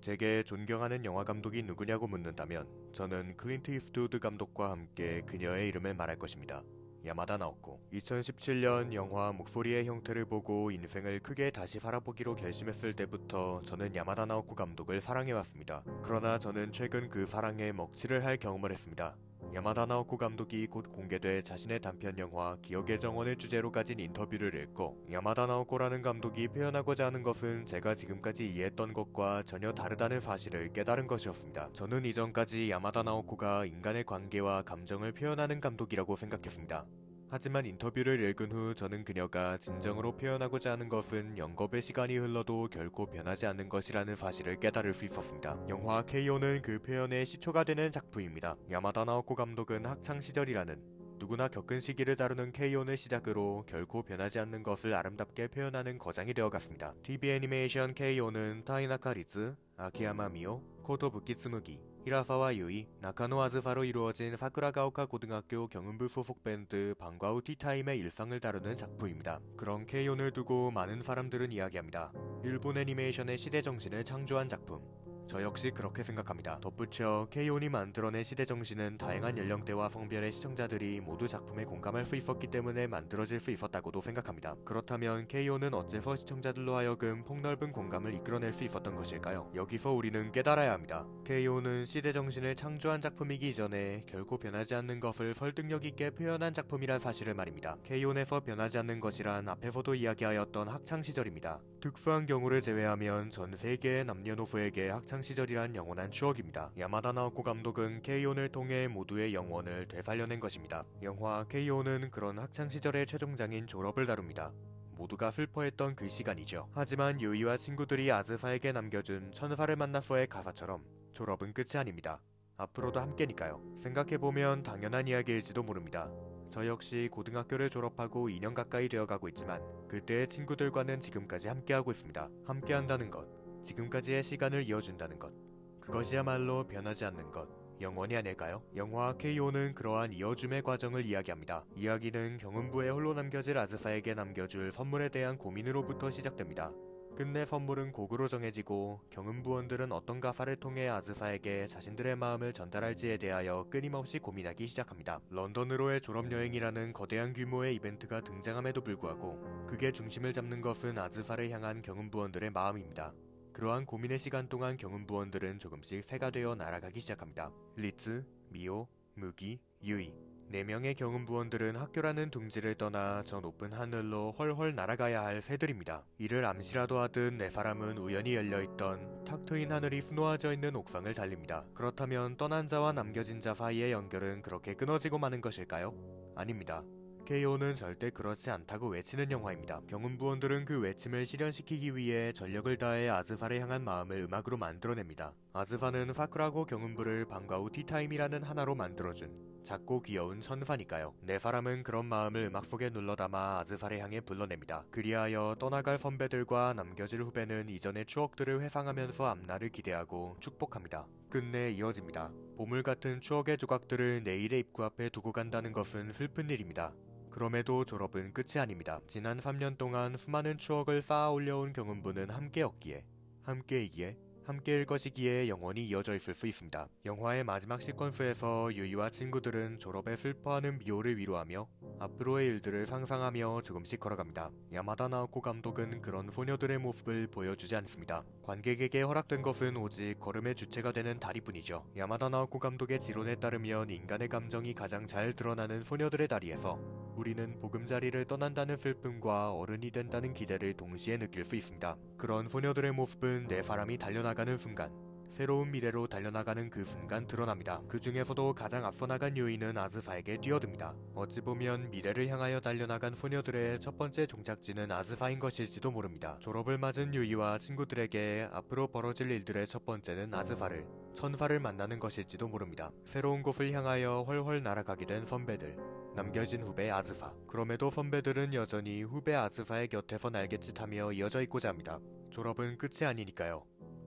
제게 존경하는 영화 감독이 누구냐고 묻는다면 저는 클린트 이스트우드 감독과 함께 그녀의 이름을 말할 것입니다. 야마다 나오코. 2017년 영화 목소리의 형태를 보고 인생을 크게 다시 살아보기로 결심했을 때부터 저는 야마다 나오코 감독을 사랑해왔습니다. 그러나 저는 최근 그 사랑에 먹칠을 할 경험을 했습니다. 야마다 나오코 감독이 곧 공개될 자신의 단편 영화 기억의 정원을 주제로 가진 인터뷰를 읽고 야마다 나오코라는 감독이 표현하고자 하는 것은 제가 지금까지 이해했던 것과 전혀 다르다는 사실을 깨달은 것이었습니다. 저는 이전까지 야마다 나오코가 인간의 관계와 감정을 표현하는 감독이라고 생각했습니다. 하지만 인터뷰를 읽은 후 저는 그녀가 진정으로 표현하고자 하는 것은 영겁의 시간이 흘러도 결코 변하지 않는 것이라는 사실을 깨달을 수 있었습니다. 영화 KO는 그 표현의 시초가 되는 작품입니다. 야마다 나오코 감독은 학창시절이라는 누구나 겪은 시기를 다루는 KO를 시작으로 결코 변하지 않는 것을 아름답게 표현하는 거장이 되어갔습니다. TV 애니메이션 KO는 타이나카 리츠, 아키야마 미오, 코토 부키츠무기, 히라사와 유이, 나카노 아즈사로 이루어진 사쿠라가오카 고등학교 경운부 소속 밴드 방과후 티타임의 일상을 다루는 작품입니다. 그런 KO를 두고 많은 사람들은 이야기합니다. 일본 애니메이션의 시대정신을 창조한 작품. 저 역시 그렇게 생각합니다. 덧붙여 KO니 만들어낸 시대정신은 다양한 연령대와 성별의 시청자들이 모두 작품에 공감할 수 있었기 때문에 만들어질 수 있었다고도 생각합니다. 그렇다면 KO는 어째서 시청자들로 하여금 폭넓은 공감을 이끌어낼 수 있었던 것일까요? 여기서 우리는 깨달아야 합니다. KO는 시대정신을 창조한 작품이기 이전에 결코 변하지 않는 것을 설득력 있게 표현한 작품이란 사실을 말입니다. KO에서 변하지 않는 것이란 앞에서도 이야기하였던 학창시절입니다. 특수한 경우를 제외하면 전 세계의 남녀노소에게 학창시절이란 영원한 추억입니다. 야마다 나오코 감독은 KO를 통해 모두의 영혼을 되살려낸 것입니다. 영화 KO는 그런 학창시절의 최종장인 졸업을 다룹니다. 모두가 슬퍼했던 그 시간이죠. 하지만 유이와 친구들이 아즈사에게 남겨준 천사를 만나서의 가사처럼 졸업은 끝이 아닙니다. 앞으로도 함께니까요. 생각해보면 당연한 이야기일지도 모릅니다. 저 역시 고등학교를 졸업하고 2년 가까이 되어가고 있지만 그때의 친구들과는 지금까지 함께하고 있습니다. 함께한다는 것, 지금까지의 시간을 이어준다는 것, 그것이야말로 변하지 않는 것, 영원이 아닐까요? 영화 KO는 그러한 이어줌의 과정을 이야기합니다. 이야기는 경운부에 홀로 남겨질 아즈사에게 남겨줄 선물에 대한 고민으로부터 시작됩니다. 끝내 선물은 곡으로 정해지고 경운부원들은 어떤 가사를 통해 아즈사에게 자신들의 마음을 전달할지에 대하여 끊임없이 고민하기 시작합니다. 런던으로의 졸업여행이라는 거대한 규모의 이벤트가 등장함에도 불구하고 그게 중심을 잡는 것은 아즈사를 향한 경운부원들의 마음입니다. 그러한 고민의 시간 동안 경운부원들은 조금씩 새가 되어 날아가기 시작합니다. 리츠, 미오, 무기, 유이 4명의 경운부원들은 학교라는 둥지를 떠나 저 높은 하늘로 헐헐 날아가야 할 새들입니다. 이를 암시라도 하듯 4사람은 우연히 열려있던 탁 트인 하늘이 수놓아져 있는 옥상을 달립니다. 그렇다면 떠난 자와 남겨진 자 사이의 연결은 그렇게 끊어지고 마는 것일까요? 아닙니다. KO는 절대 그렇지 않다고 외치는 영화입니다. 경운부원들은 그 외침을 실현시키기 위해 전력을 다해 아즈사를 향한 마음을 음악으로 만들어냅니다. 아즈사는 사쿠라고 경운부를 방과후 티타임이라는 하나로 만들어준 작고 귀여운 천사니까요. 4사람은 그런 마음을 음악 속에 눌러담아 아즈사를 향해 불러냅니다. 그리하여 떠나갈 선배들과 남겨질 후배는 이전의 추억들을 회상하면서 앞날을 기대하고 축복합니다. 끝내 이어집니다. 보물 같은 추억의 조각들을 내일의 입구 앞에 두고 간다는 것은 슬픈 일입니다. 그럼에도 졸업은 끝이 아닙니다. 지난 3년 동안 수많은 추억을 쌓아 올려온 경운부는 함께였기에, 함께이기에, 함께일 것이기에 영원히 이어져 있을 수 있습니다. 영화의 마지막 시퀀스에서 유이와 친구들은 졸업에 슬퍼하는 미호를 위로하며 앞으로의 일들을 상상하며 조금씩 걸어갑니다. 야마다 나오코 감독은 그런 소녀들의 모습을 보여주지 않습니다. 관객에게 허락된 것은 오직 걸음의 주체가 되는 다리뿐이죠. 야마다 나오코 감독의 지론에 따르면 인간의 감정이 가장 잘 드러나는 소녀들의 다리에서 우리는 보금자리를 떠난다는 슬픔과 어른이 된다는 기대를 동시에 느낄 수 있습니다. 그런 소녀들의 모습은 4사람이 달려나가는 순간, 새로운 미래로 달려나가는 그 순간 드러납니다. 그 중에서도 가장 앞서 나간 유이는 아즈사에게 뛰어듭니다. 어찌 보면 미래를 향하여 달려나간 소녀들의 첫 번째 종착지는 아즈사인 것일지도 모릅니다. 졸업을 맞은 유이와 친구들에게 앞으로 벌어질 일들의 첫 번째는 아즈사를, 천사를 만나는 것일지도 모릅니다. 새로운 곳을 향하여 훨훨 날아가게 된 선배들, 남겨진 후배 아즈사. 그럼에도 선배들은 여전히 후배 아즈사의 곁에서 날갯짓하며 이어져 있고자 합니다. 졸업은 끝이 아니니까요.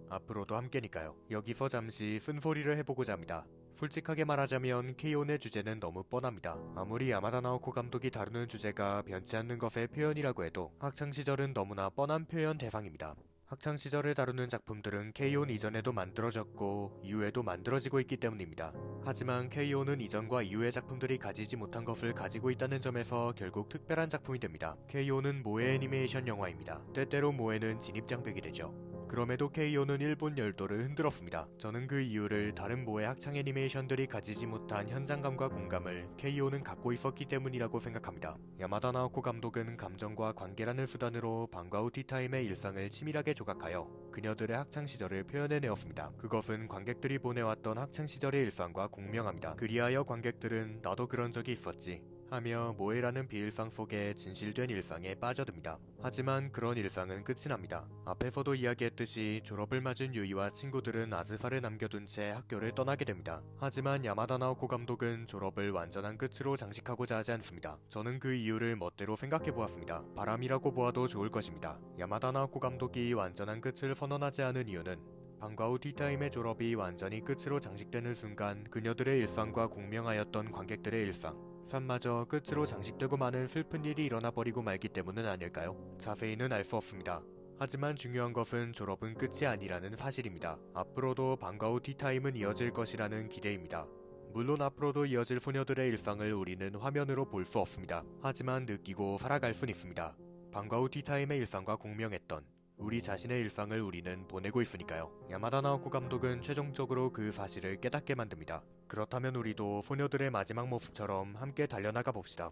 앞으로도 함께니까요. 여기서 잠시 쓴소리를 해보고자 합니다. 솔직하게 말하자면 KO의 주제는 너무 뻔합니다. 아무리 야마다 나오코 감독이 다루는 주제가 변치 않는 것의 표현이라고 해도 학창시절은 너무나 뻔한 표현 대상입니다. 학창 시절을 다루는 작품들은 K-ON 이전에도 만들어졌고 이후에도 만들어지고 있기 때문입니다. 하지만 K-ON은 이전과 이후의 작품들이 가지지 못한 것을 가지고 있다는 점에서 결국 특별한 작품이 됩니다. K-ON은 모해 애니메이션 영화입니다. 때때로 모해는 진입장벽이 되죠. 그럼에도 K-ON은 일본 열도를 흔들었습니다. 저는 그 이유를 다른 모해 학창 애니메이션들이 가지지 못한 현장감과 공감을 K-ON은 갖고 있었기 때문이라고 생각합니다. 야마다 나오코 감독은 감정과 관계라는 수단으로 방과 후 티타임의 일상을 치밀하게 조각하여 그녀들의 학창 시절을 표현해내었습니다. 그것은 관객들이 보내왔던 학창 시절의 일상과 공명합니다. 그리하여 관객들은 나도 그런 적이 있었지 하며 모해라는 비일상 속에 진실된 일상에 빠져듭니다. 하지만 그런 일상은 끝이 납니다. 앞에서도 이야기했듯이 졸업을 맞은 유이와 친구들은 아즈사를 남겨둔 채 학교를 떠나게 됩니다. 하지만 야마다 나오코 감독은 졸업을 완전한 끝으로 장식하고자 하지 않습니다. 저는 그 이유를 멋대로 생각해보았습니다. 바람이라고 보아도 좋을 것입니다. 야마다 나오코 감독이 완전한 끝을 선언하지 않은 이유는 방과 후 티타임의 졸업이 완전히 끝으로 장식되는 순간 그녀들의 일상과 공명하였던 관객들의 일상, 삶마저 끝으로 장식되고 마는 슬픈 일이 일어나버리고 말기 때문은 아닐까요? 자세히는 알 수 없습니다. 하지만 중요한 것은 졸업은 끝이 아니라는 사실입니다. 앞으로도 방과 후 티타임은 이어질 것이라는 기대입니다. 물론 앞으로도 이어질 소녀들의 일상을 우리는 화면으로 볼 수 없습니다. 하지만 느끼고 살아갈 순 있습니다. 방과 후 티타임의 일상과 공명했던 우리 자신의 일상을 우리는 보내고 있으니까요. 야마다 나오코 감독은 최종적으로 그 사실을 깨닫게 만듭니다. 그렇다면 우리도 소녀들의 마지막 모습처럼 함께 달려나가 봅시다.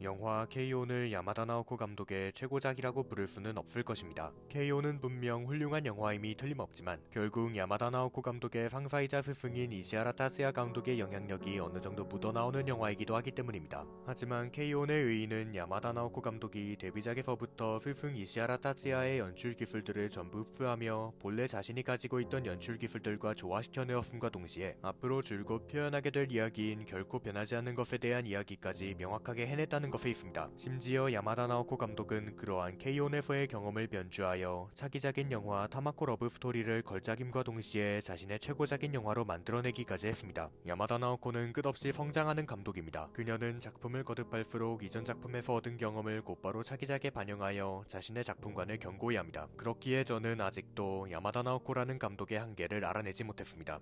영화 K-ON을 야마다 나오코 감독의 최고작이라고 부를 수는 없을 것입니다. K-ON은 분명 훌륭한 영화임이 틀림없지만 결국 야마다 나오코 감독의 상사이자 스승인 이시하라 타스야 감독의 영향력이 어느 정도 묻어나오는 영화이기도 하기 때문입니다. 하지만 K-ON의 의의는 야마다 나오코 감독이 데뷔작에서부터 스승 이시하라 타스야의 연출 기술들을 전부 흡수하며 본래 자신이 가지고 있던 연출 기술들과 조화시켜내었음과 동시에 앞으로 줄곧 표현하게 될 이야기인 결코 변하지 않는 것에 대한 이야기까지 명확하게 해냈다는 것에 있습니다. 심지어 야마다 나오코 감독은 그러한 K-ON에서의 경험을 변주하여 차기작인 영화 타마코 러브 스토리를 걸작임과 동시에 자신의 최고작인 영화로 만들어내기까지 했습니다. 야마다 나오코는 끝없이 성장하는 감독입니다. 그녀는 작품을 거듭할수록 이전 작품에서 얻은 경험을 곧바로 차기작에 반영하여 자신의 작품관을 견고히 합니다. 그렇기에 저는 아직도 야마다 나오코라는 감독의 한계를 알아내지 못했습니다.